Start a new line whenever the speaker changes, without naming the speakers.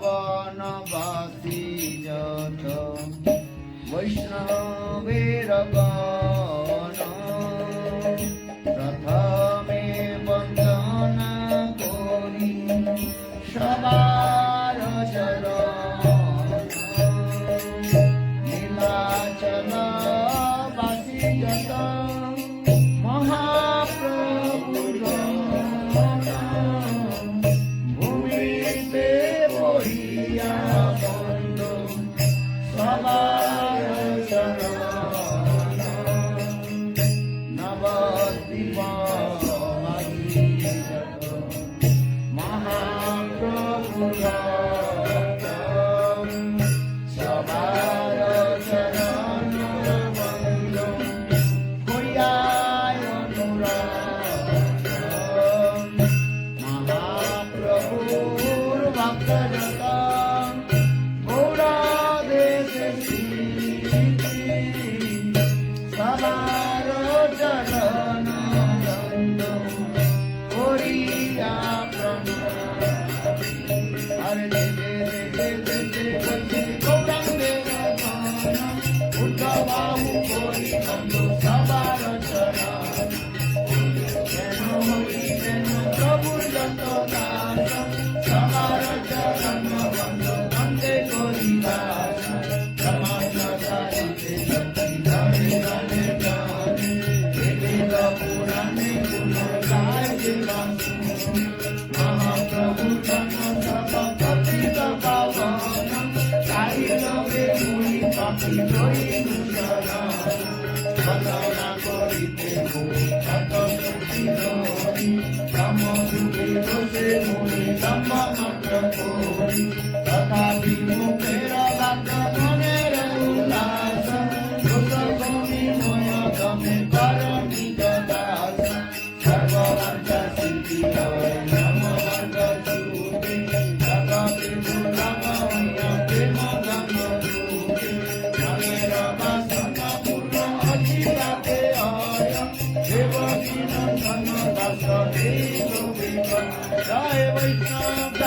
বৃন্দাবনবাসী যত বৈষ্ণবের গণ প্রথমে বন্দনা করি সবার চরণ নীলাচল বাসী যত মহাপ্রভুর ভূমিতে বহিয়া বন্ধ সবার চরণ নবদ্বীপ বাসী যত মহাপ্রভুর সবার চরণ বন্ধ করিয়ায় অনুরাগ মহাপ্রভুর ভক্তজত গৌড়া দেশে সবার চরণ বন্ধ করিয়া হরে দেবে দেবে দেবে গৌরাঙ্গে উদ্ধবাহু করি বন্ধু সবার চরণ কেন হরি কেন প্রভুর যত দাস সবার চরণ বন্ধু বন্দে করি দাস সমাজ সারিতে শক্তি ধরে গানে গানে বেদ পুরাণে পুনর্গায় জীবন মহাপ্রভু জন্ম সব পতিত পাবন তাই নবে মুনি পাপি রহিনু শরণ বন্দনা করিতে মুনি কত সুখী রহি ধম সুখী বসে মুনি ধম্ম মন্ত্র করি তথাপি মুখের বাক্য মনের উল্লাস দোষ ভূমি ময় গমে কর নিজ দাস সর্বমন্ত্র সিদ্ধি হয় নম মন্ত্র চুটি জগতে দুর্লভ প্রেম গঙ্গ রূপে নমের বাসন পূর্ণ অচিরাতে হয় দেবকী নন্দন দাস দেব জয় বৈষ্ণব